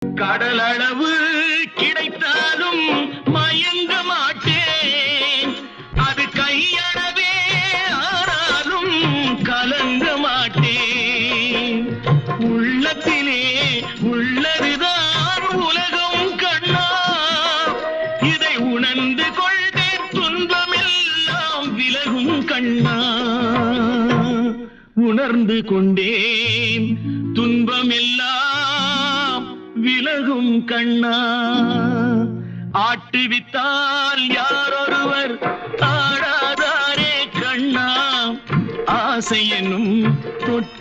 கடலளவு கிடைத்தாலும் மயங்க மாட்டேன், அது கையளவே ஆனாலும் கலங்க மாட்டேன். உள்ளத்திலே உள்ளதுதான் உலகம் கண்ணா, இதை உணர்ந்து கொள்தே துன்பமெல்லாம் விலகும் கண்ணா. உணர்ந்து கொண்டேன் துன்பமெல்லாம் விலகும் கண்ணா. ஆட்டுவித்தால் யாரொருவர் ஆடாதாரே கண்ணா, ஆசை என்னும் தொட்டில்